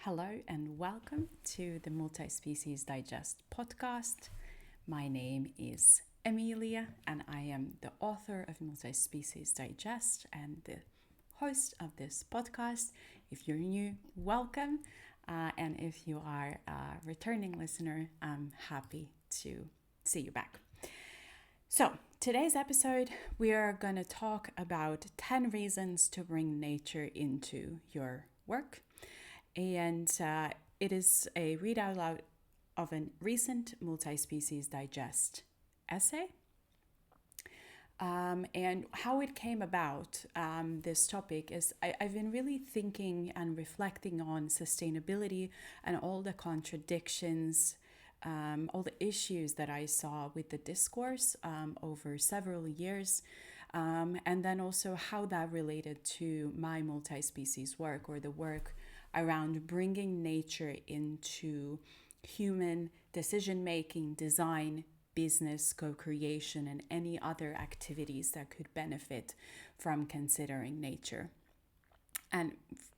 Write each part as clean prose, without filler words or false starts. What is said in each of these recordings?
Hello and welcome to the Multi-Species Digest podcast. My name is Emilija and I am the author of Multi-Species Digest and the host of this podcast. If you're new, welcome. And if you are a returning listener, I'm happy to see you back. So, today's episode, we are going to talk about 10 reasons to bring nature into your work. And it is a read out loud of a recent Multi-Species Digest essay. And how it came about, this topic is I've been really thinking and reflecting on sustainability and all the contradictions, all the issues that I saw with the discourse over several years. And then also how that related to my multi-species work or the work around bringing nature into human decision-making, design, business, co-creation, and any other activities that could benefit from considering nature. And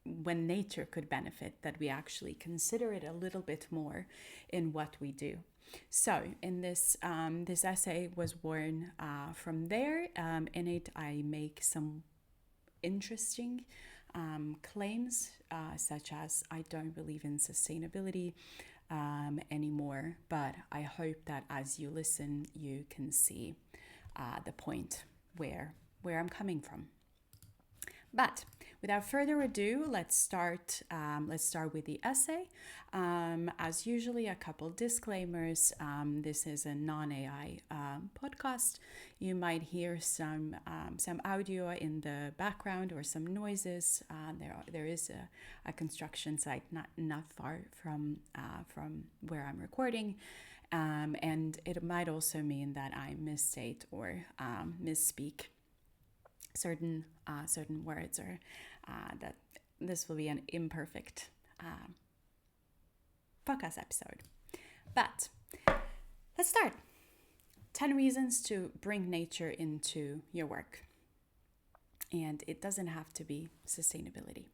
when nature could benefit, that we actually consider it a little bit more in what we do. So in this essay was born from there. In it, I make some interesting claims, such as I don't believe in sustainability anymore, but I hope that as you listen, you can see the point where I'm coming from. But without further ado, let's start with the essay. As usually, a couple disclaimers. This is a non-AI podcast. You might hear some audio in the background or some noises. There is a construction site not far from where I'm recording. And it might also mean that I misstate or misspeak certain words, or that this will be an imperfect podcast episode. But let's start. 10 reasons to bring nature into your work. And it doesn't have to be sustainability.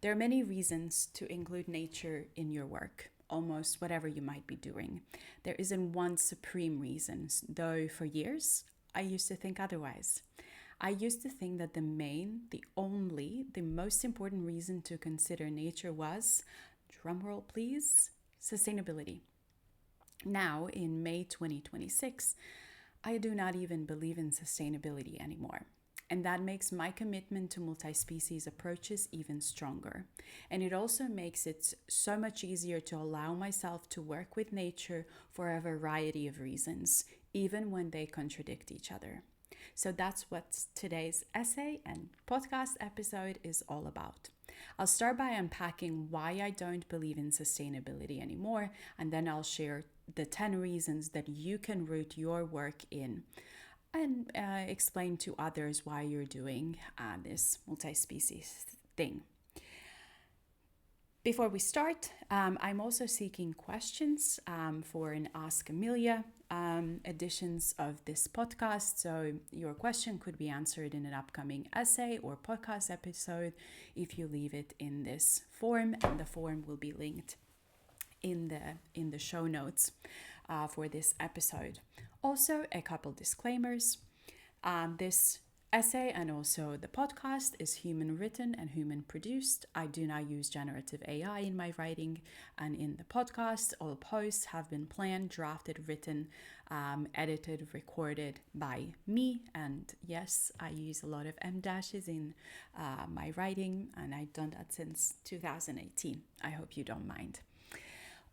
There are many reasons to include nature in your work, almost whatever you might be doing. There isn't one supreme reason, though for years I used to think otherwise. I used to think that the most important reason to consider nature was, drumroll please, sustainability. Now, in May 2026, I do not even believe in sustainability anymore. And that makes my commitment to multi-species approaches even stronger. And it also makes it so much easier to allow myself to work with nature for a variety of reasons, even when they contradict each other. So that's what today's essay and podcast episode is all about. I'll start by unpacking why I don't believe in sustainability anymore, and then I'll share the 10 reasons that you can root your work in and explain to others why you're doing this multi-species thing. Before we start, I'm also seeking questions for an Ask Emilija editions of this podcast. So your question could be answered in an upcoming essay or podcast episode if you leave it in this form, and the form will be linked in the show notes for this episode. Also, a couple disclaimers. This essay and also the podcast is human written and human produced. I do not use generative AI in my writing, and in the podcast, all posts have been planned, drafted, written, edited, recorded by me. And yes, I use a lot of em dashes in my writing, and I've done that since 2018. I hope you don't mind.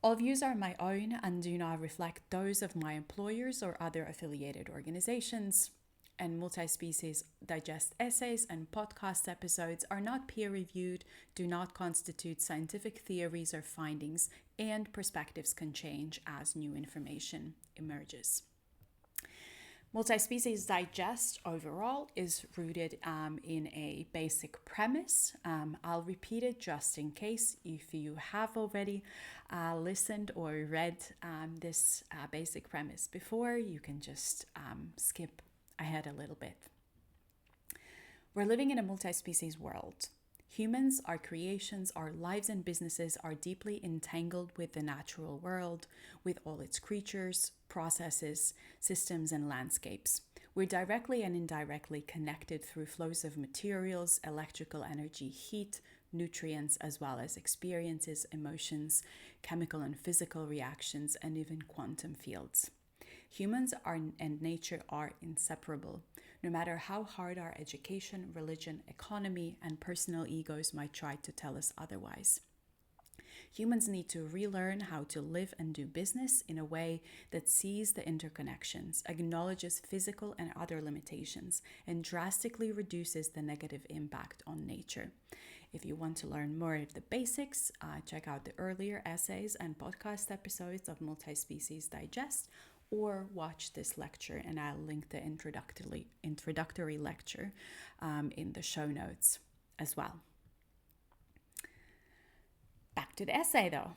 All views are my own and do not reflect those of my employers or other affiliated organizations. And multi-species digest essays and podcast episodes are not peer-reviewed, do not constitute scientific theories or findings, and perspectives can change as new information emerges. Multi-species digest overall is rooted in a basic premise. I'll repeat it just in case if you have already listened or read this basic premise before, you can just skip ahead a little bit. We're living in a multi-species world. Humans, our creations, our lives and businesses are deeply entangled with the natural world, with all its creatures, processes, systems, and landscapes. We're directly and indirectly connected through flows of materials, electrical energy, heat, nutrients, as well as experiences, emotions, chemical and physical reactions, and even quantum fields. Humans and nature are inseparable, no matter how hard our education, religion, economy, and personal egos might try to tell us otherwise. Humans need to relearn how to live and do business in a way that sees the interconnections, acknowledges physical and other limitations, and drastically reduces the negative impact on nature. If you want to learn more of the basics, check out the earlier essays and podcast episodes of Multi-Species Digest, or watch this lecture, and I'll link the introductory lecture in the show notes as well. Back to the essay though.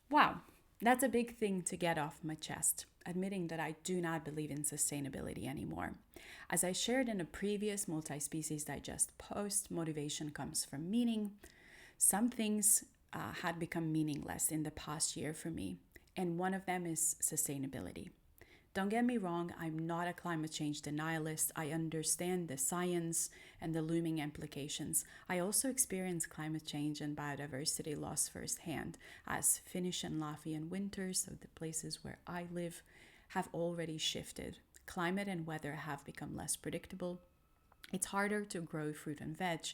Wow, that's a big thing to get off my chest, admitting that I do not believe in sustainability anymore. As I shared in a previous Multi-Species Digest post, motivation comes from meaning. Some things had become meaningless in the past year for me, and one of them is sustainability. Don't get me wrong, I'm not a climate change denialist. I understand the science and the looming implications. I also experience climate change and biodiversity loss firsthand, as Finnish and Latvian winters, so the places where I live, have already shifted. Climate and weather have become less predictable. It's harder to grow fruit and veg,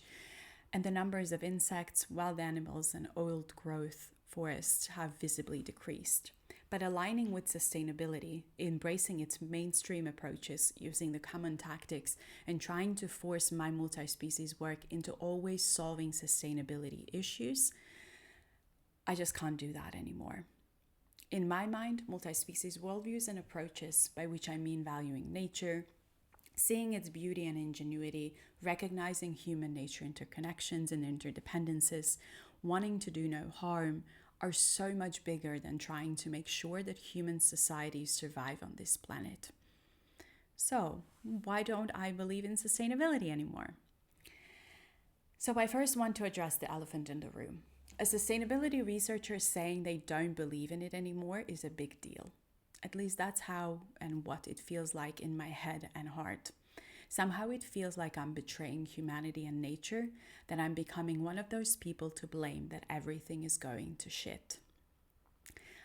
and the numbers of insects, wild animals, and old growth forests have visibly decreased. But aligning with sustainability, embracing its mainstream approaches, using the common tactics, and trying to force my multi-species work into always solving sustainability issues, I just can't do that anymore. In my mind, multi-species worldviews and approaches, by which I mean valuing nature, seeing its beauty and ingenuity, recognizing human-nature interconnections and interdependencies, wanting to do no harm, are so much bigger than trying to make sure that human societies survive on this planet. So, why don't I believe in sustainability anymore? So, I first want to address the elephant in the room. A sustainability researcher saying they don't believe in it anymore is a big deal. At least that's how and what it feels like in my head and heart. Somehow it feels like I'm betraying humanity and nature, that I'm becoming one of those people to blame that everything is going to shit.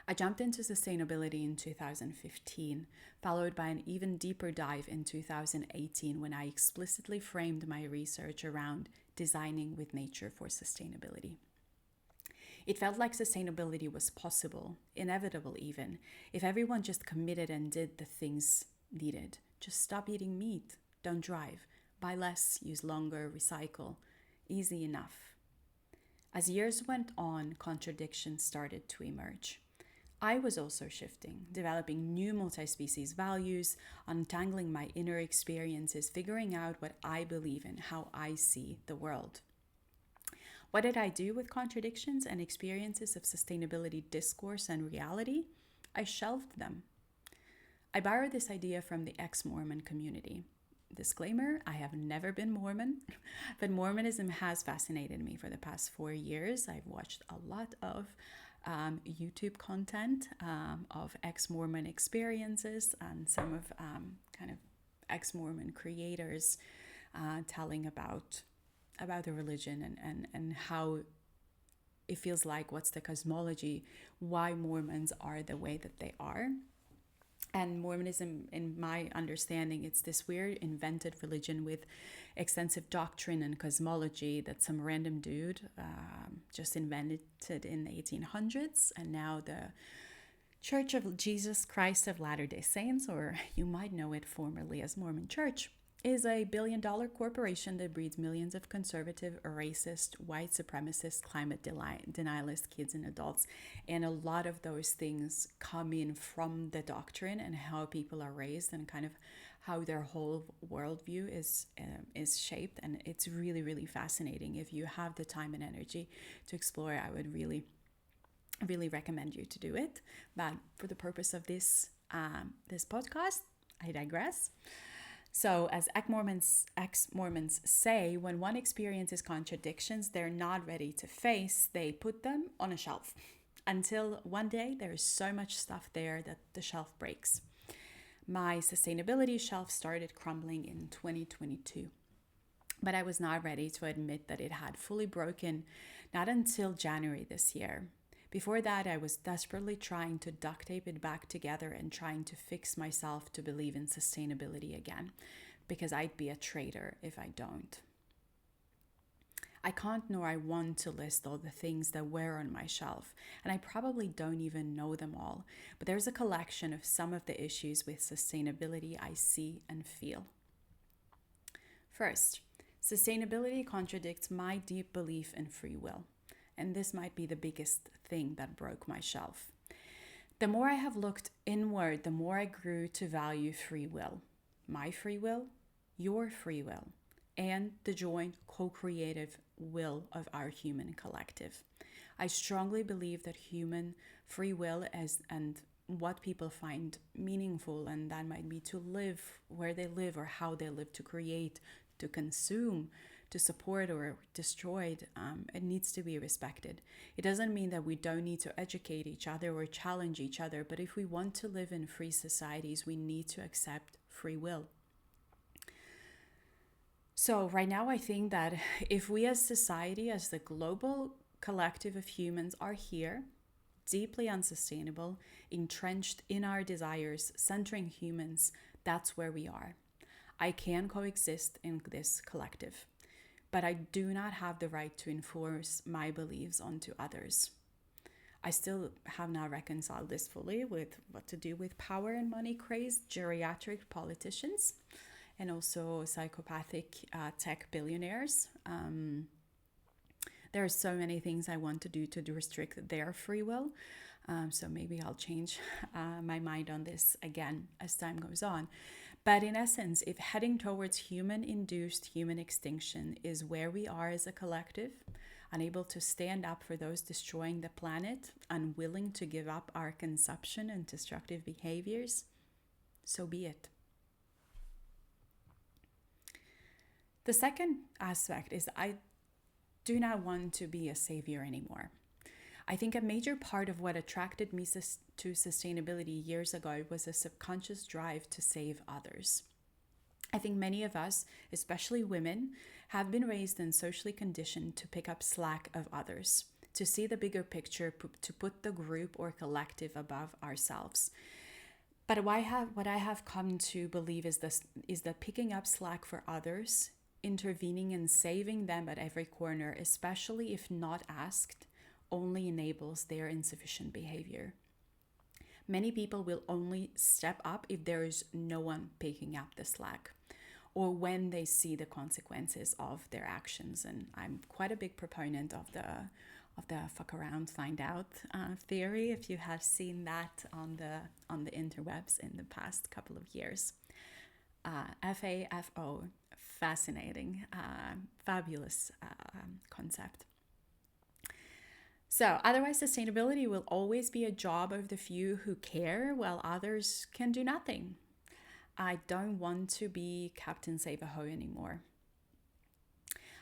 I jumped into sustainability in 2015, followed by an even deeper dive in 2018 when I explicitly framed my research around designing with nature for sustainability. It felt like sustainability was possible, inevitable even, if everyone just committed and did the things needed. Just stop eating meat. Don't drive, buy less, use longer, recycle. Easy enough. As years went on, contradictions started to emerge. I was also shifting, developing new multi-species values, untangling my inner experiences, figuring out what I believe in, how I see the world. What did I do with contradictions and experiences of sustainability discourse and reality? I shelved them. I borrowed this idea from the ex-Mormon community. Disclaimer, I have never been Mormon, but Mormonism has fascinated me for the past 4 years. I've watched a lot of YouTube content of ex-Mormon experiences and some of kind of ex-Mormon creators telling about the religion and how it feels like, what's the cosmology, why Mormons are the way that they are. And Mormonism, in my understanding, it's this weird invented religion with extensive doctrine and cosmology that some random dude just invented in the 1800s. And now the Church of Jesus Christ of Latter-day Saints, or you might know it formerly as Mormon Church, is a billion-dollar corporation that breeds millions of conservative, racist, white supremacist, climate denialist kids and adults. And a lot of those things come in from the doctrine and how people are raised and kind of how their whole worldview is shaped. And it's really, really fascinating. If you have the time and energy to explore, I would really recommend you to do it. But for the purpose of this podcast, I digress. So, as ex-Mormons say, when one experiences contradictions they're not ready to face, they put them on a shelf until one day there is so much stuff there that the shelf breaks. My sustainability shelf started crumbling in 2022, but I was not ready to admit that it had fully broken, not until January this year. Before that, I was desperately trying to duct tape it back together and trying to fix myself to believe in sustainability again, because I'd be a traitor if I don't. I can't nor I want to list all the things that were on my shelf, and I probably don't even know them all, but there's a collection of some of the issues with sustainability I see and feel. First, sustainability contradicts my deep belief in free will, and this might be the biggest thing that broke my shelf. The more I have looked inward, the more I grew to value free will. My free will, your free will, and the joint co-creative will of our human collective. I strongly believe that human free will and what people find meaningful, and that might be to live where they live or how they live, to create, to consume, to support or destroy it, it needs to be respected. It doesn't mean that we don't need to educate each other or challenge each other, but if we want to live in free societies, we need to accept free will. So right now, I think that if we as society, as the global collective of humans are here, deeply unsustainable, entrenched in our desires, centering humans, that's where we are. I can coexist in this collective, but I do not have the right to enforce my beliefs onto others. I still have not reconciled this fully with what to do with power and money crazed geriatric politicians and also psychopathic tech billionaires. There are so many things I want to do to restrict their free will. So maybe I'll change my mind on this again as time goes on. But in essence, if heading towards human-induced human extinction is where we are as a collective, unable to stand up for those destroying the planet, unwilling to give up our consumption and destructive behaviors, so be it. The second aspect is I do not want to be a savior anymore. I think a major part of what attracted me to sustainability years ago was a subconscious drive to save others. I think many of us, especially women, have been raised and socially conditioned to pick up slack of others, to see the bigger picture, to put the group or collective above ourselves. But what I have come to believe is that picking up slack for others, intervening and saving them at every corner, especially if not asked, only enables their insufficient behavior. Many people will only step up if there is no one picking up the slack or when they see the consequences of their actions. And I'm quite a big proponent of the fuck around, find out theory, if you have seen that on the interwebs in the past couple of years. FAFO, fascinating, fabulous concept. So otherwise, sustainability will always be a job of the few who care while others can do nothing. I don't want to be Captain Save-A-Ho anymore.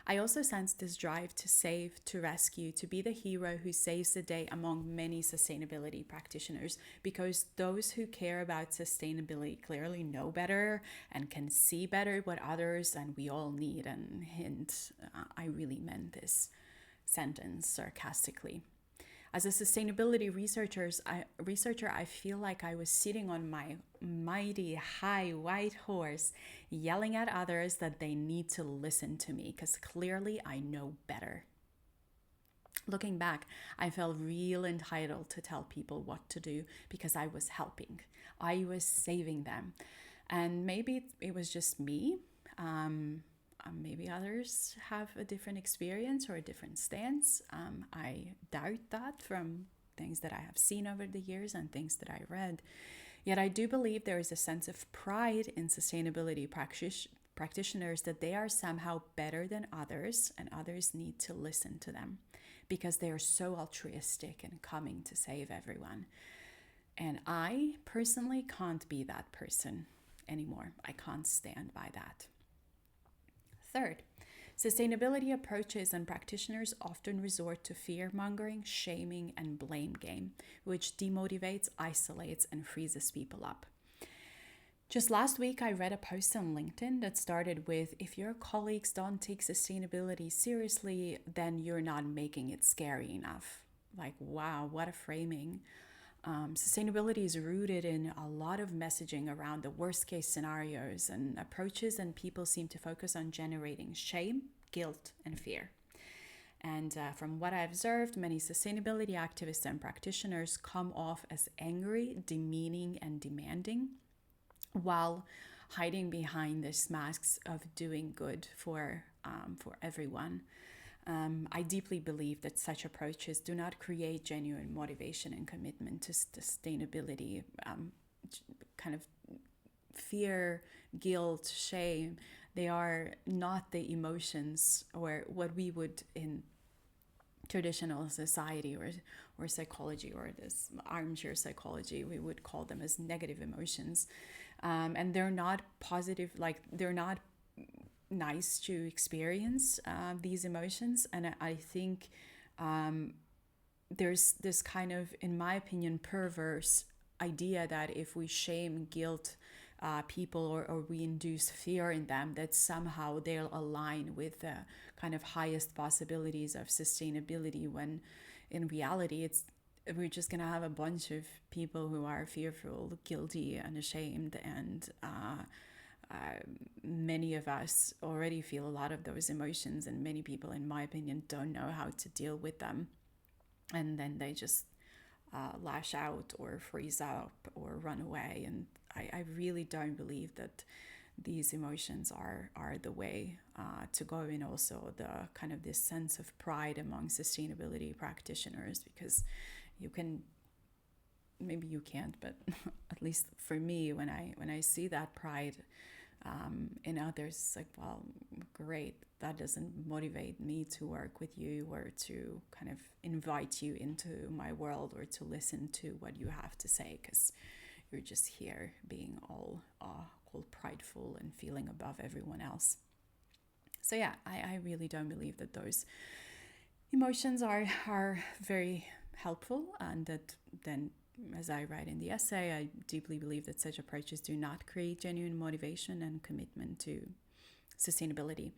I also sense this drive to save, to rescue, to be the hero who saves the day among many sustainability practitioners, because those who care about sustainability clearly know better and can see better what others and we all need. And hint, I really meant this sentence sarcastically. As a sustainability researcher, I feel like I was sitting on my mighty high white horse, yelling at others that they need to listen to me because clearly I know better. Looking back, I felt real entitled to tell people what to do because I was helping. I was saving them. And maybe it was just me. Maybe others have a different experience or a different stance. I doubt that from things that I have seen over the years and things that I read. Yet I do believe there is a sense of pride in sustainability practitioners that they are somehow better than others and others need to listen to them because they are so altruistic and coming to save everyone. And I personally can't be that person anymore. I can't stand by that. Third, sustainability approaches and practitioners often resort to fear mongering, shaming, and blame game, which demotivates, isolates, and freezes people up. Just last week, I read a post on LinkedIn that started with, if your colleagues don't take sustainability seriously, then you're not making it scary enough. Like, wow, what a framing. Sustainability is rooted in a lot of messaging around the worst case scenarios and approaches, and people seem to focus on generating shame, guilt, and fear. And from what I've observed, many sustainability activists and practitioners come off as angry, demeaning, and demanding, while hiding behind these masks of doing good for everyone. I deeply believe that such approaches do not create genuine motivation and commitment to sustainability. Kind of fear, guilt, shame, they are not the emotions or what we would in traditional society or psychology, or this armchair psychology, we would call them as negative emotions. And they're not positive, like they're not nice to experience these emotions. And I think there's this kind of, in my opinion, perverse idea that if we shame, guilt people, or we induce fear in them, that somehow they'll align with the kind of highest possibilities of sustainability, when in reality we're just going to have a bunch of people who are fearful, guilty, and ashamed, and many of us already feel a lot of those emotions, and many people, in my opinion, don't know how to deal with them, and then they just lash out or freeze up or run away. And I really don't believe that these emotions are the way to go, and also the kind of this sense of pride among sustainability practitioners, because you can, maybe you can't, but at least for me, when I see that pride in others, it's like, well, great, that doesn't motivate me to work with you or to kind of invite you into my world or to listen to what you have to say, because you're just here being all prideful and feeling above everyone else. So yeah, I really don't believe that those emotions are very helpful, and that then, as I write in the essay, I deeply believe that such approaches do not create genuine motivation and commitment to sustainability.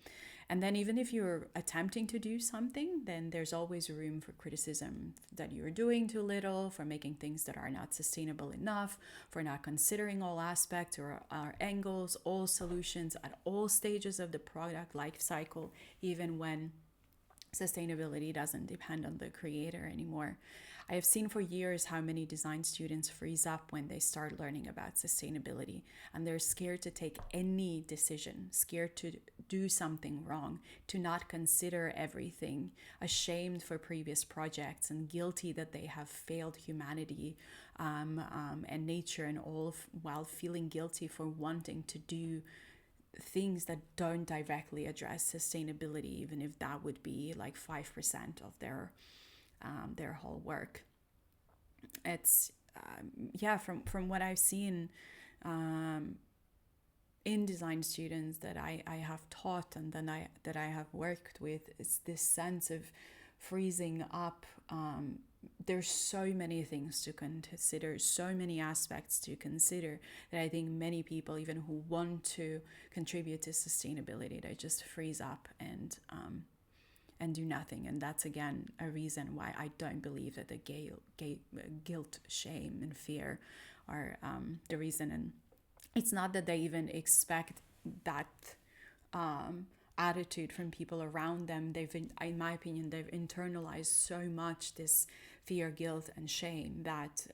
And then even if you're attempting to do something, then there's always room for criticism that you're doing too little, for making things that are not sustainable enough, for not considering all aspects or angles, all solutions at all stages of the product life cycle, even when sustainability doesn't depend on the creator anymore. I have seen for years how many design students freeze up when they start learning about sustainability, and they're scared to take any decision, scared to do something wrong, to not consider everything, ashamed for previous projects, and guilty that they have failed humanity and nature, and all while feeling guilty for wanting to do things that don't directly address sustainability, even if that would be like 5% of their whole work. It's from what I've seen in design students that I have taught, and then that I have worked with, is this sense of freezing up. There's so many things to consider, so many aspects to consider, that I think many people, even who want to contribute to sustainability, they just freeze up and do nothing. And that's, again, a reason why I don't believe that the guilt, shame, and fear are the reason. And it's not that they even expect that attitude from people around them. In my opinion, they've internalized so much this fear, guilt, and shame that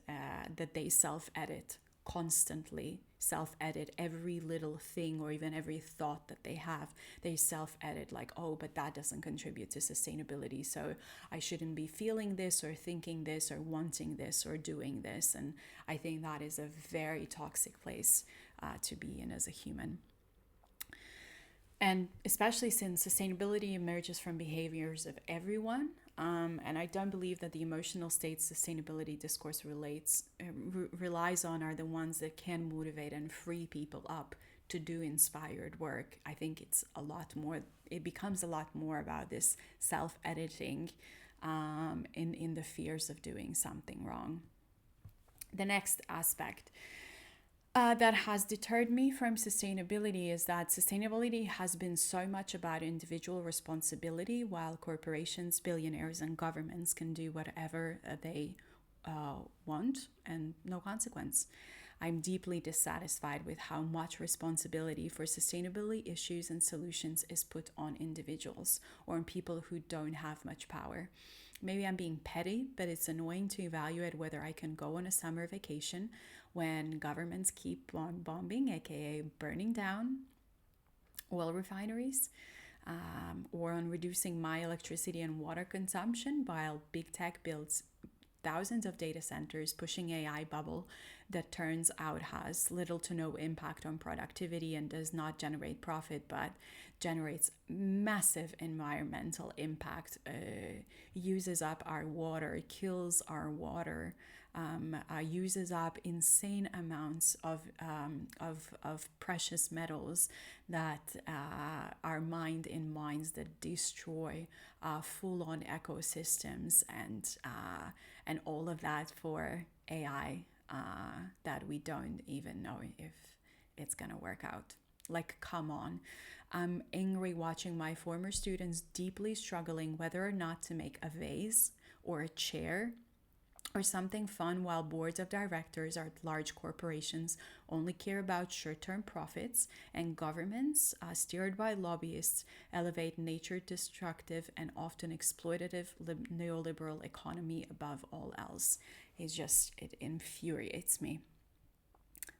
they self-edit constantly, self-edit every little thing, or even every thought that they have. They self-edit, like, oh, but that doesn't contribute to sustainability, so I shouldn't be feeling this or thinking this or wanting this or doing this. And I think that is a very toxic place to be in as a human. And especially since sustainability emerges from behaviors of everyone, And I don't believe that the emotional states sustainability discourse relies on are the ones that can motivate and free people up to do inspired work. I think it becomes a lot more about this self-editing in the fears of doing something wrong. The next aspect that has deterred me from sustainability is that sustainability has been so much about individual responsibility, while corporations, billionaires, and governments can do whatever they want and no consequence. I'm deeply dissatisfied with how much responsibility for sustainability issues and solutions is put on individuals or on people who don't have much power. Maybe I'm being petty, but it's annoying to evaluate whether I can go on a summer vacation when governments keep on bombing, aka burning down oil refineries, or on reducing my electricity and water consumption while big tech builds thousands of data centers, pushing AI bubble that turns out has little to no impact on productivity and does not generate profit but generates massive environmental impact, uses up our water, kills our water, uses up insane amounts of precious metals that are mined in mines that destroy full-on ecosystems, and all of that for AI that we don't even know if it's gonna work out. Like, come on. I'm angry watching my former students deeply struggling whether or not to make a vase or a chair or something fun, while boards of directors at large corporations only care about short-term profits, and governments, steered by lobbyists, elevate nature-destructive and often exploitative neoliberal economy above all else. It infuriates me.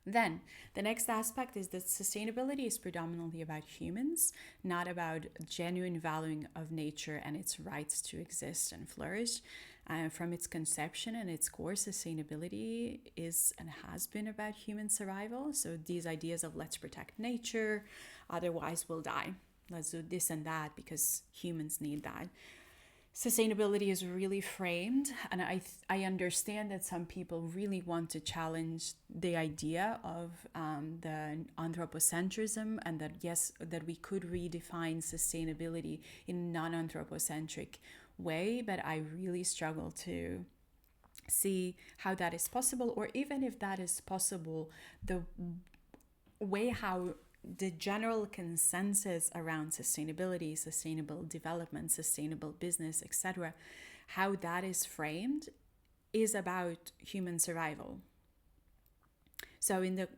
Then, the next aspect is that sustainability is predominantly about humans, not about genuine valuing of nature and its rights to exist and flourish. From its conception and its core, sustainability is and has been about human survival. So these ideas of let's protect nature, otherwise we'll die. Let's do this and that because humans need that. Sustainability is really framed, and I understand that some people really want to challenge the idea of the anthropocentrism, and that yes, that we could redefine sustainability in a non-anthropocentric way, but I really struggle to see how that is possible, or even if that is possible, the way how the general consensus around sustainability, sustainable development, sustainable business, etc., how that is framed is about human survival. So in the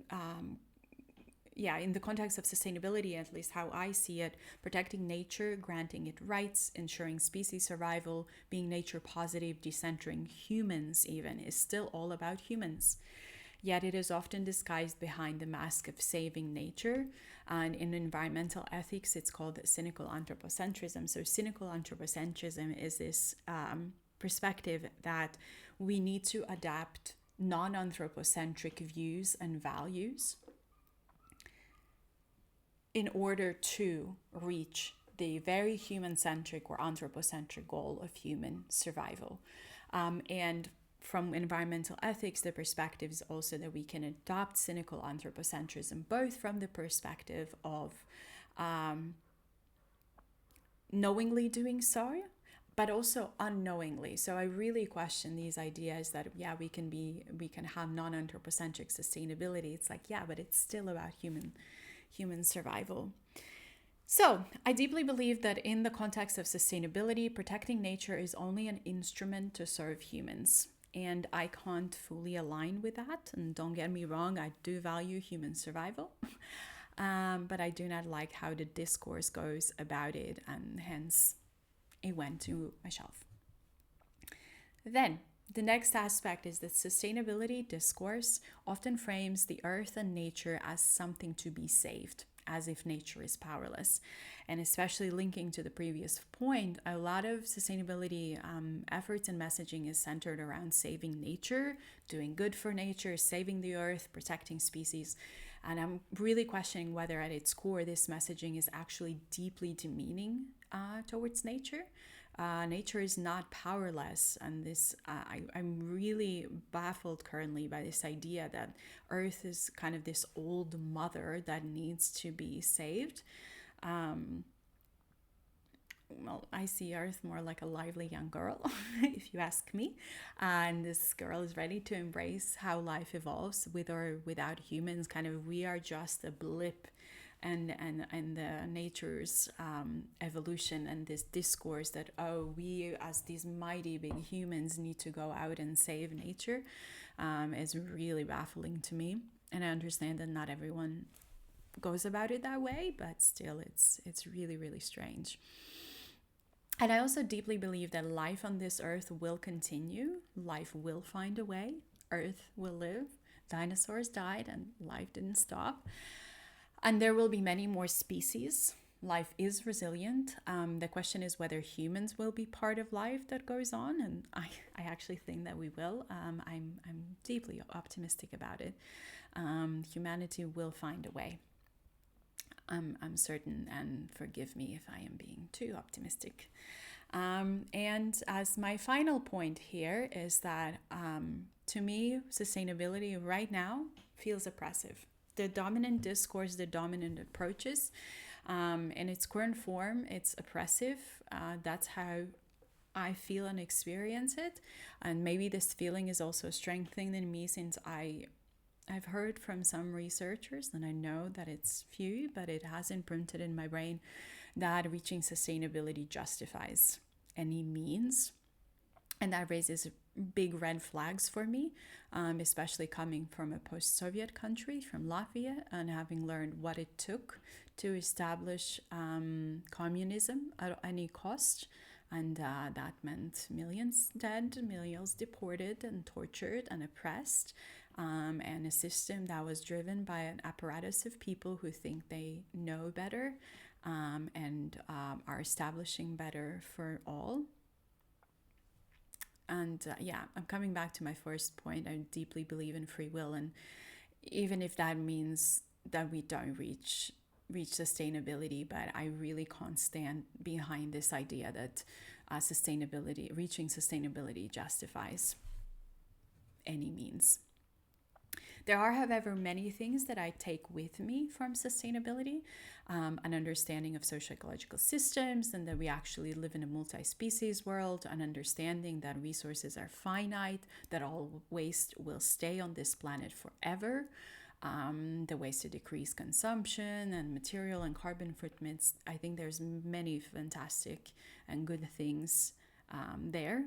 context of sustainability, at least how I see it, protecting nature, granting it rights, ensuring species survival, being nature positive, decentering humans even, is still all about humans. Yet it is often disguised behind the mask of saving nature. And in environmental ethics, it's called cynical anthropocentrism. So cynical anthropocentrism is this perspective that we need to adapt non-anthropocentric views and values in order to reach the very human-centric or anthropocentric goal of human survival. And from environmental ethics, the perspective is also that we can adopt cynical anthropocentrism, both from the perspective of knowingly doing so, but also unknowingly. So I really question these ideas that, yeah, we can have non-anthropocentric sustainability. It's like, yeah, but it's still about human survival. So I deeply believe that in the context of sustainability, protecting nature is only an instrument to serve humans. And I can't fully align with that. And don't get me wrong, I do value human survival. But I do not like how the discourse goes about it, and hence it went to my shelf. Then, the next aspect is that sustainability discourse often frames the earth and nature as something to be saved, as if nature is powerless. And especially linking to the previous point, a lot of sustainability efforts and messaging is centered around saving nature, doing good for nature, saving the earth, protecting species. And I'm really questioning whether at its core this messaging is actually deeply demeaning towards nature. Nature is not powerless, and I'm really baffled currently by this idea that Earth is kind of this old mother that needs to be saved. Well, I see Earth more like a lively young girl, if you ask me. And this girl is ready to embrace how life evolves with or without humans. Kind of, we are just a blip and the nature's evolution, and this discourse that, oh, we as these mighty big humans need to go out and save nature, is really baffling to me. And I understand that not everyone goes about it that way, but still it's really, really strange. And I also deeply believe that life on this earth will continue. Life will find a way. Earth will live. Dinosaurs died and life didn't stop. And there will be many more species. Life is resilient. The question is whether humans will be part of life that goes on. And I actually think that we will. I'm deeply optimistic about it. Humanity will find a way. I'm certain, and forgive me if I am being too optimistic. And as my final point here is that to me, sustainability right now feels oppressive. The dominant discourse, the dominant approaches, in its current form, it's oppressive. That's how I feel and experience it. And maybe this feeling is also strengthening in me since I've heard from some researchers, and I know that it's few, but it has imprinted in my brain that reaching sustainability justifies any means. And that raises big red flags for me, especially coming from a post-Soviet country, from Latvia, and having learned what it took to establish communism at any cost. And that meant millions dead, millions deported and tortured and oppressed. And a system that was driven by an apparatus of people who think they know better, and are establishing better for all. And I'm coming back to my first point. I deeply believe in free will, and even if that means that we don't reach sustainability, but I really can't stand behind this idea that reaching sustainability justifies any means. There are, however, many things that I take with me from sustainability, an understanding of socio-ecological systems, and that we actually live in a multi-species world, an understanding that resources are finite, that all waste will stay on this planet forever, the ways to decrease consumption and material and carbon footprints. I think there's many fantastic and good things there.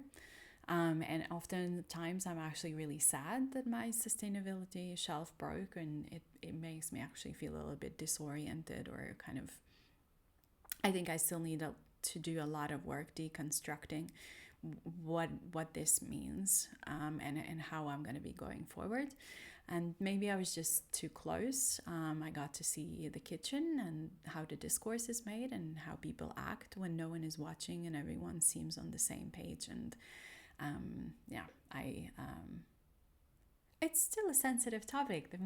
And oftentimes I'm actually really sad that my sustainability shelf broke, and it makes me actually feel a little bit disoriented, or kind of, I think I still need to do a lot of work deconstructing what this means, and how I'm going to be going forward. And maybe I was just too close. I got to see the kitchen and how the discourse is made and how people act when no one is watching and everyone seems on the same page. And it's still a sensitive topic. The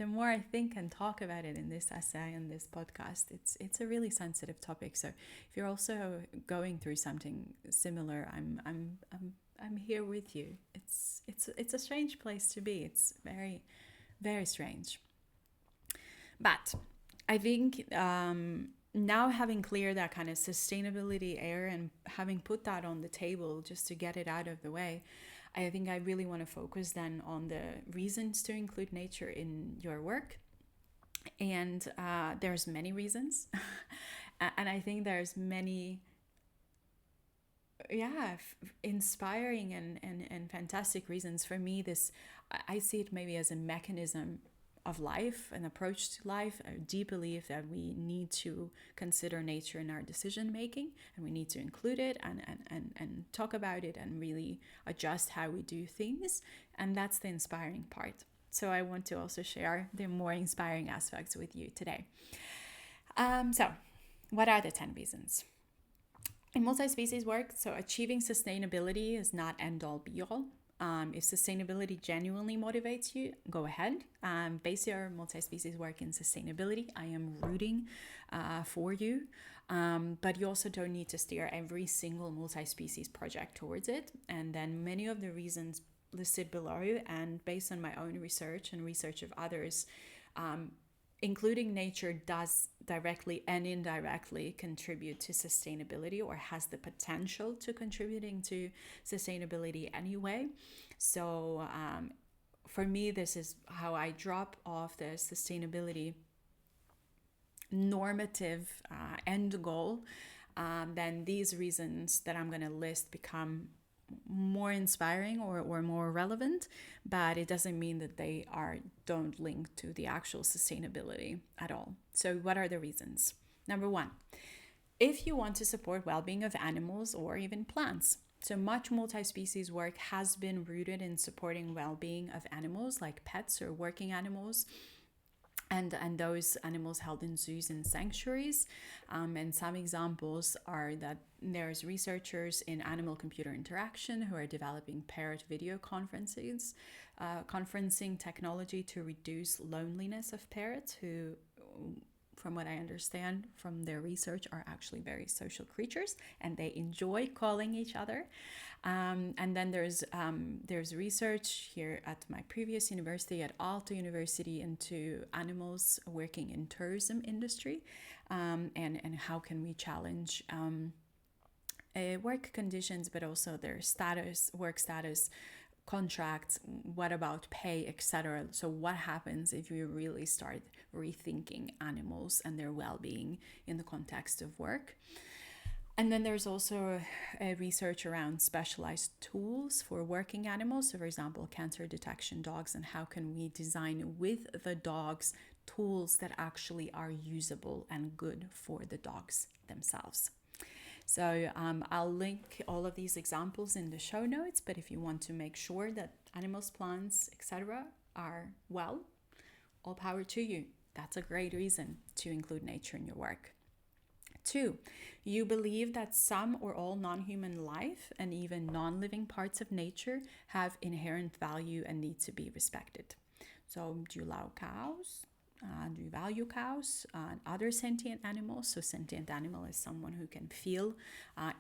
more I think and talk about it in this essay and this podcast, it's a really sensitive topic. So if you're also going through something similar, I'm here with you. It's a strange place to be. It's very, very strange. But I think now, having cleared that kind of sustainability air and having put that on the table just to get it out of the way, I think I really want to focus then on the reasons to include nature in your work. And there's many reasons. And I think there's many inspiring and fantastic reasons. For me, I see it maybe as a mechanism of life, an approach to life. I do believe that we need to consider nature in our decision making, and we need to include it and talk about it and really adjust how we do things. And that's the inspiring part. So I want to also share the more inspiring aspects with you today. So what are the 10 reasons? In multi-species work, so achieving sustainability is not end all be all. If sustainability genuinely motivates you, go ahead. Base your multi-species work in sustainability. I am rooting for you. But you also don't need to steer every single multi-species project towards it. And then many of the reasons listed below, and based on my own research and research of others, including nature does directly and indirectly contribute to sustainability, or has the potential to contributing to sustainability anyway. So for me, this is how I drop off the sustainability normative end goal. Then these reasons that I'm going to list become more inspiring or more relevant, but it doesn't mean that they don't link to the actual sustainability at all. So what are the reasons? Number one, if you want to support well-being of animals or even plants. So much multi-species work has been rooted in supporting well-being of animals like pets or working animals, and those animals held in zoos and sanctuaries. And some examples are that there's researchers in animal computer interaction who are developing parrot video conferencing technology to reduce loneliness of parrots, who, from what I understand from their research, are actually very social creatures and they enjoy calling each other. And then there's research here at my previous university, at Aalto University, into animals working in tourism industry, and how can we challenge work conditions, but also their status, work status, contracts, what about pay, etc. So what happens if you really start rethinking animals and their well-being in the context of work? And then there's also a research around specialized tools for working animals. So for example, cancer detection dogs, and how can we design with the dogs tools that actually are usable and good for the dogs themselves. So I'll link all of these examples in the show notes, but if you want to make sure that animals, plants, etc. are well, all power to you. That's a great reason to include nature in your work. 2, you believe that some or all non-human life and even non-living parts of nature have inherent value and need to be respected. So do you allow cows? Do you value cows and other sentient animals? So sentient animal is someone who can feel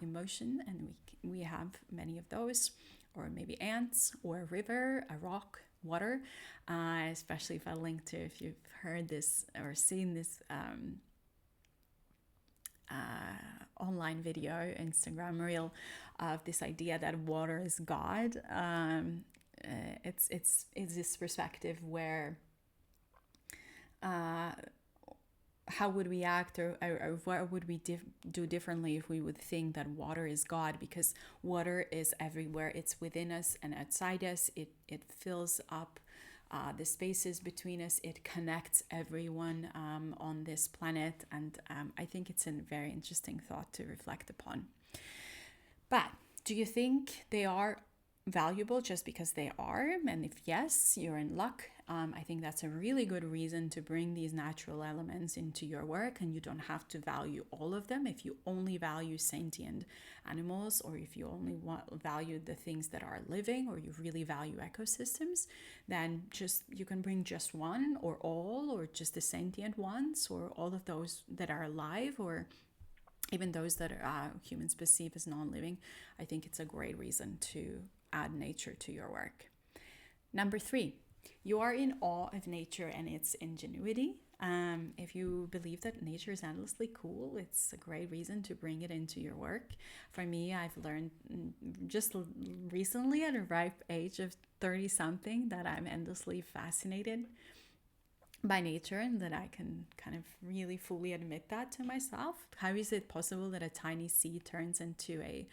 emotion, and we have many of those. Or maybe ants, or a river, a rock, water. Especially if I link to, if you've heard this or seen this online video, Instagram reel, of this idea that water is God. It's this perspective where how would we act, or what would we do differently if we would think that water is God? Because water is everywhere. It's within us and outside us. It fills up the spaces between us. It connects everyone on this planet. And I think it's a very interesting thought to reflect upon. But do you think they are valuable just because they are? And if yes, you're in luck. I think that's a really good reason to bring these natural elements into your work, and you don't have to value all of them. If you only value sentient animals, or if you only value the things that are living, or you really value ecosystems, then you can bring just one, or all, or just the sentient ones, or all of those that are alive, or even those that humans perceive as non-living. I think it's a great reason to add nature to your work. Number 3, you are in awe of nature and its ingenuity. If you believe that nature is endlessly cool, it's a great reason to bring it into your work. For me, I've learned just recently at a ripe age of 30-something that I'm endlessly fascinated by nature, and that I can kind of really fully admit that to myself. How is it possible that a tiny seed turns into a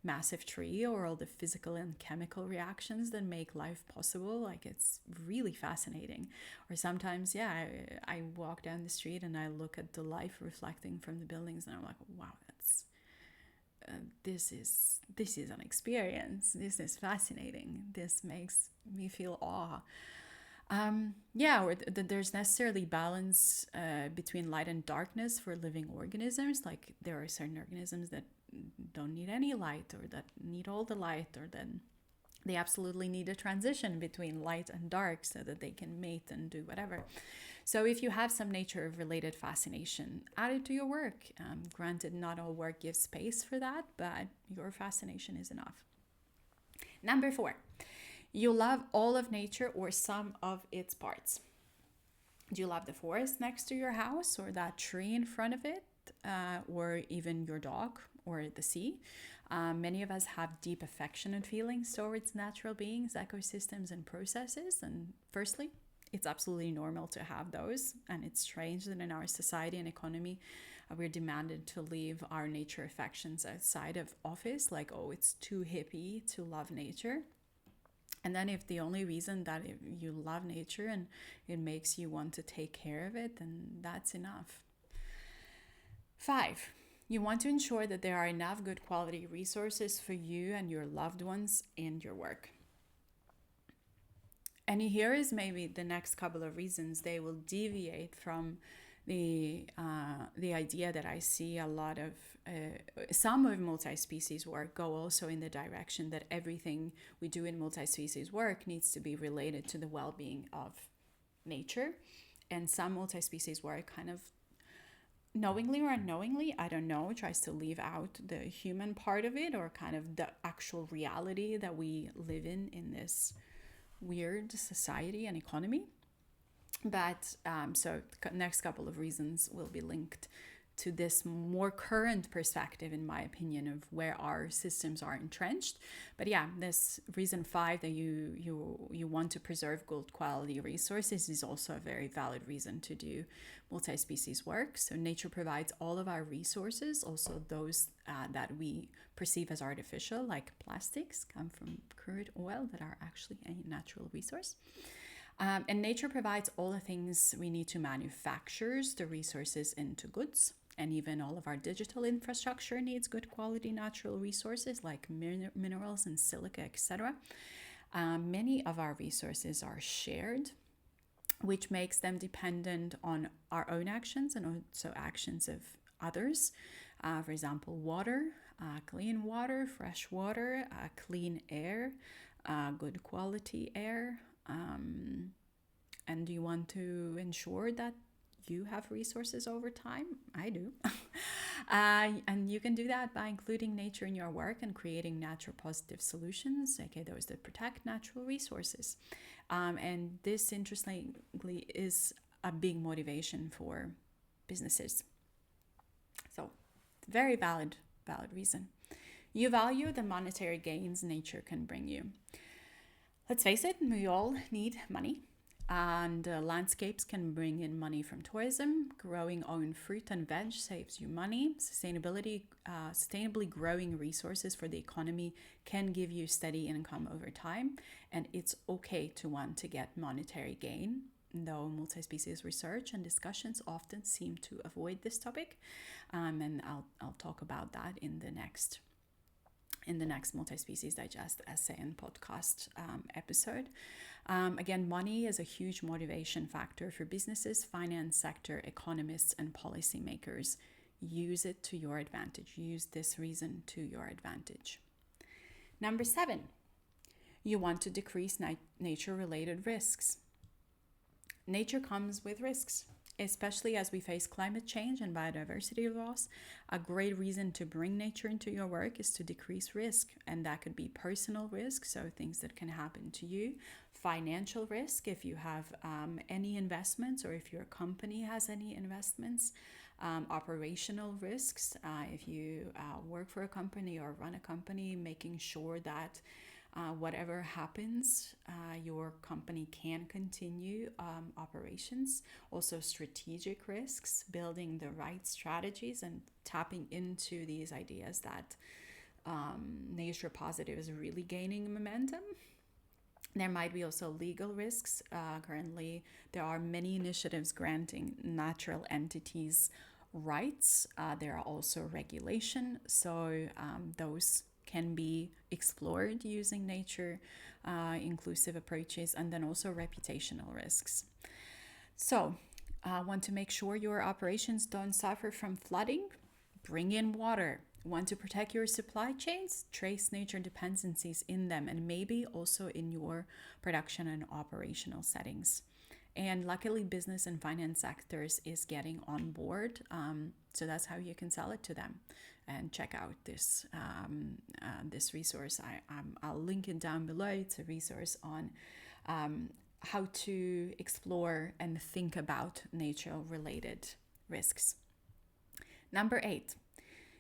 massive tree, or all the physical and chemical reactions that make life possible? Like, it's really fascinating. Or sometimes, I walk down the street and I look at the life reflecting from the buildings, and I'm like, wow, that's this is an experience. This is fascinating. This makes me feel awe. Or there's necessarily balance between light and darkness for living organisms. Like, there are certain organisms that don't need any light, or that need all the light, or then They absolutely need a transition between light and dark so that they can mate and do whatever. So if you have some nature related fascination, add it to your work. Granted, not all work gives space for that, but your fascination is enough. Number 4, you love all of nature or some of its parts. Do you love the forest next to your house or that tree in front of it, or even your dog or the sea? Many of us have deep affection and feelings towards natural beings, ecosystems, and processes. And firstly, it's absolutely normal to have those. And it's strange that in our society and economy, we're demanded to leave our nature affections outside of office, like, oh, it's too hippie to love nature. And then if the only reason that you love nature and it makes you want to take care of it, then that's enough. 5, you want to ensure that there are enough good quality resources for you and your loved ones in your work. And here is maybe the next couple of reasons they will deviate from the idea that I see a lot of some of multi-species work go also in the direction that everything we do in multi-species work needs to be related to the well-being of nature, and some multi-species work kind of knowingly or unknowingly, I don't know, tries to leave out the human part of it, or kind of the actual reality that we live in this weird society and economy. But so next couple of reasons will be linked to this more current perspective, in my opinion, of where our systems are entrenched. But yeah, this reason 5, that you want to preserve good quality resources, is also a very valid reason to do multi-species work. So nature provides all of our resources, also those that we perceive as artificial, like plastics, come from crude oil that are actually a natural resource. And nature provides all the things we need to manufacture the resources into goods. And even all of our digital infrastructure needs good quality natural resources like minerals and silica, etc. Many of our resources are shared, which makes them dependent on our own actions and also actions of others. For example, water, clean water, fresh water, clean air, good quality air. And do you want to ensure that you have resources over time? I do. And you can do that by including nature in your work and creating natural positive solutions, okay, those that protect natural resources. And this, interestingly, is a big motivation for businesses. So, very valid reason. You value the monetary gains nature can bring you. Let's face it, we all need money. And landscapes can bring in money from tourism. Growing own fruit and veg saves you money. Sustainably growing resources for the economy can give you steady income over time. And it's okay to want to get monetary gain, though multi-species research and discussions often seem to avoid this topic. And I'll talk about that in the next Multi-Species Digest essay and podcast episode. Again, money is a huge motivation factor for businesses, finance sector, economists, and policymakers. Use it to your advantage. Use this reason to your advantage. Number 7, you want to decrease nature-related risks. Nature comes with risks, especially as we face climate change and biodiversity loss. A great reason to bring nature into your work is to decrease risk, and that could be personal risk, so things that can happen to you, financial risk if you have any investments or if your company has any investments, operational risks if you work for a company or run a company, making sure that whatever happens, your company can continue operations. Also strategic risks, building the right strategies and tapping into these ideas that nature positive is really gaining momentum. There might be also legal risks. Currently, there are many initiatives granting natural entities rights. There are also regulation, so those can be explored using nature inclusive approaches, and then also reputational risks. So, want to make sure your operations don't suffer from flooding? Bring in water. Want to protect your supply chains? Trace nature dependencies in them, and maybe also in your production and operational settings. And luckily, business and finance sectors is getting on board. So that's how you can sell it to them. And check out this resource. I'll link it down below. It's a resource on how to explore and think about nature-related risks. Number 8.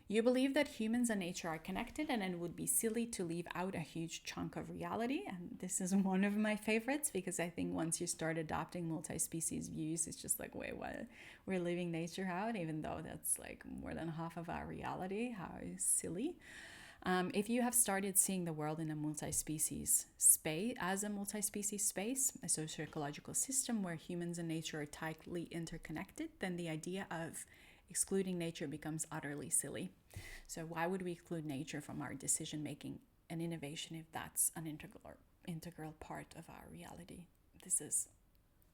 You believe that humans and nature are connected, and it would be silly to leave out a huge chunk of reality. And this is one of my favorites, because I think once you start adopting multi-species views, it's just like, wait, what? We're leaving nature out, even though that's like more than half of our reality. How silly. If you have started seeing the world in a multi-species space, a socio-ecological system where humans and nature are tightly interconnected, then the idea of excluding nature becomes utterly silly. So why would we exclude nature from our decision making and innovation if that's an integral part of our reality? This is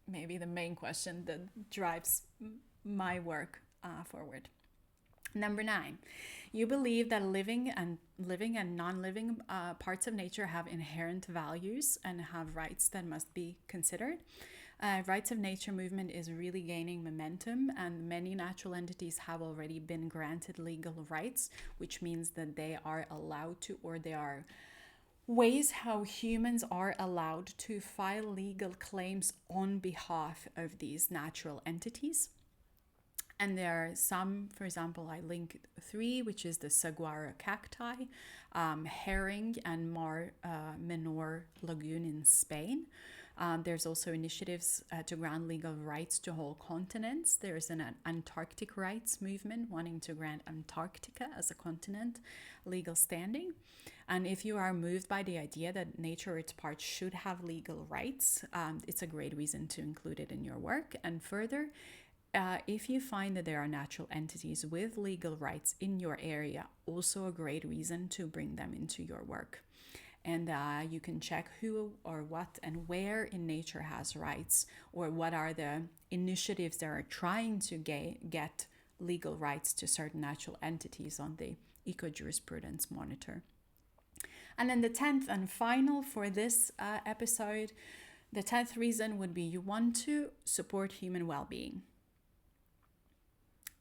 maybe the main question that drives my work forward. Number 9, you believe that living and non-living parts of nature have inherent values and have rights that must be considered. Rights of nature movement is really gaining momentum, and many natural entities have already been granted legal rights, which means that they are allowed to, or there are ways how humans are allowed to file legal claims on behalf of these natural entities. And there are some, for example, I linked 3, which is the saguaro cacti, herring, and Mar Menor lagoon in Spain. There's also initiatives to grant legal rights to whole continents. There's an Antarctic rights movement wanting to grant Antarctica as a continent legal standing. And if you are moved by the idea that nature or its parts should have legal rights, it's a great reason to include it in your work. And further, if you find that there are natural entities with legal rights in your area, also a great reason to bring them into your work. And you can check who or what and where in nature has rights, or what are the initiatives that are trying to get legal rights to certain natural entities on the Eco-Jurisprudence Monitor. And then the 10th and final for this episode, the 10th reason would be you want to support human well-being.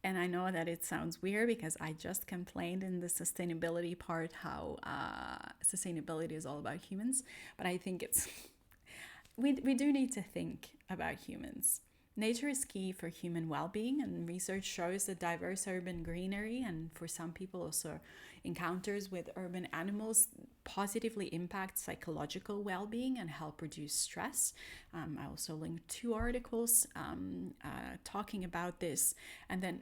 And I know that it sounds weird because I just complained in the sustainability part how sustainability is all about humans. But I think we do need to think about humans. Nature is key for human well-being, and research shows that diverse urban greenery, and for some people also encounters with urban animals, positively impact psychological well-being and help reduce stress. I also linked 2 articles talking about this. And then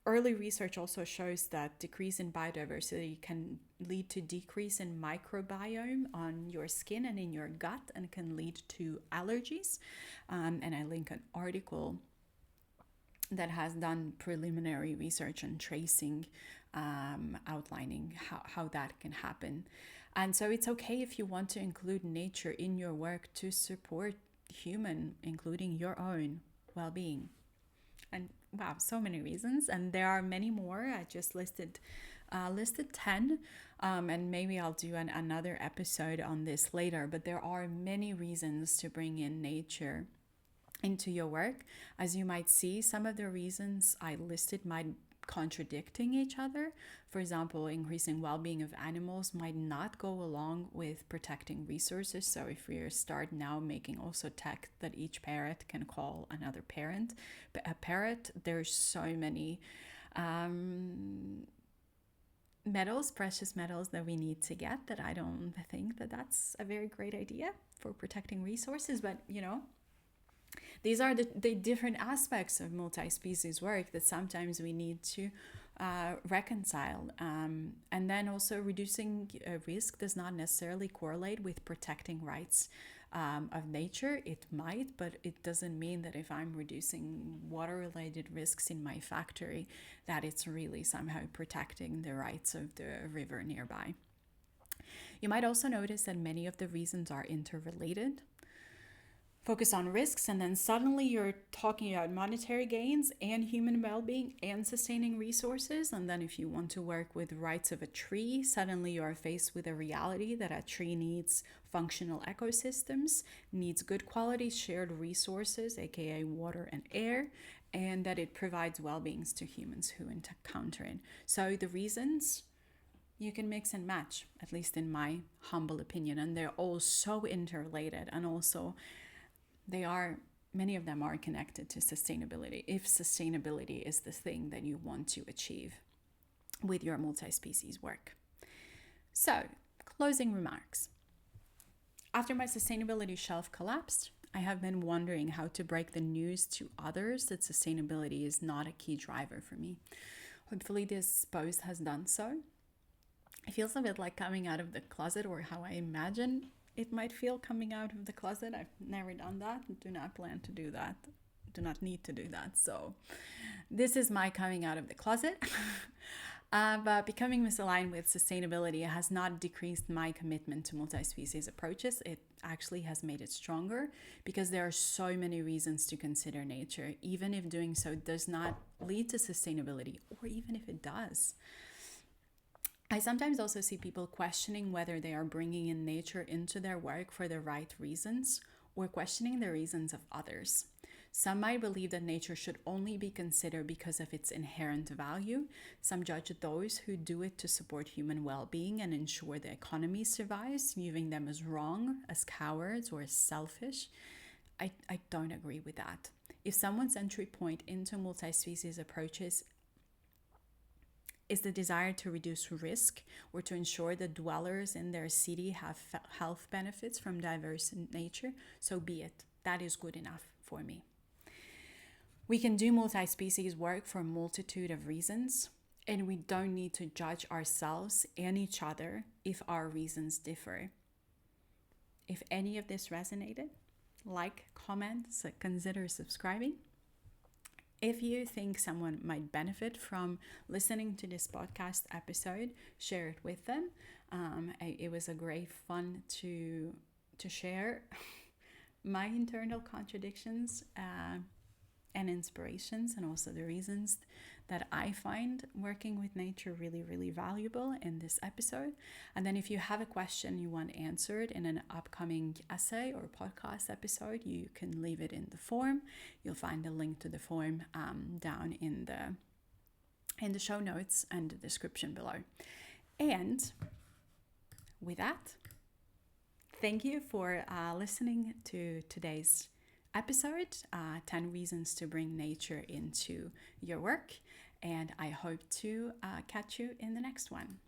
early research also shows that decrease in biodiversity can lead to decrease in microbiome on your skin and in your gut, and can lead to allergies. And I link an article that has done preliminary research and tracing, outlining how that can happen. And so it's okay if you want to include nature in your work to support human, including your own well-being. And wow, so many reasons, and there are many more. I just listed 10, and maybe I'll do another episode on this later, but there are many reasons to bring in nature into your work. As you might see, some of the reasons I listed might contradicting each other. For example, increasing well-being of animals might not go along with protecting resources. So if we start now making also tech that each parrot can call another parent, a parrot, there's so many precious metals that we need to get, that I don't think that that's a very great idea for protecting resources. But these are the different aspects of multi-species work that sometimes we need to reconcile. And then also reducing risk does not necessarily correlate with protecting rights of nature. It might, but it doesn't mean that if I'm reducing water-related risks in my factory, that it's really somehow protecting the rights of the river nearby. You might also notice that many of the reasons are interrelated. focus on risks, and then suddenly you're talking about monetary gains and human well-being and sustaining resources. And then if you want to work with rights of a tree, suddenly you are faced with a reality that a tree needs functional ecosystems, needs good quality shared resources, aka water and air, and that it provides well-beings to humans who encounter it. So the reasons you can mix and match, at least in my humble opinion, and they're all so interrelated. And also many of them are connected to sustainability, if sustainability is the thing that you want to achieve with your multi-species work. So, closing remarks. After my sustainability shelf collapsed, I have been wondering how to break the news to others that sustainability is not a key driver for me. Hopefully this post has done so. It feels a bit like coming out of the closet, or how I imagine it might feel coming out of the closet. I've never done that, do not plan to do that, do not need to do that. So this is my coming out of the closet. But becoming misaligned with sustainability has not decreased my commitment to multi-species approaches. It actually has made it stronger, because there are so many reasons to consider nature, even if doing so does not lead to sustainability, or even if it does. I sometimes also see people questioning whether they are bringing in nature into their work for the right reasons, or questioning the reasons of others. Some might believe that nature should only be considered because of its inherent value. Some judge those who do it to support human well-being and ensure the economy survives, viewing them as wrong, as cowards, or as selfish. I don't agree with that. If someone's entry point into multi-species approaches is the desire to reduce risk, or to ensure that dwellers in their city have health benefits from diverse nature, so be it. That is good enough for me. We can do multi-species work for a multitude of reasons, and we don't need to judge ourselves and each other if our reasons differ. If any of this resonated, like, comment, consider subscribing. If you think someone might benefit from listening to this podcast episode, share it with them. It was a great fun to share my internal contradictions and inspirations, and also the reasons that I find working with nature really, really valuable in this episode. And then if you have a question you want answered in an upcoming essay or podcast episode, you can leave it in the form. You'll find a link to the form down in the show notes and the description below. And with that, thank you for listening to today's episode, 10 reasons to bring nature into your work. And I hope to catch you in the next one.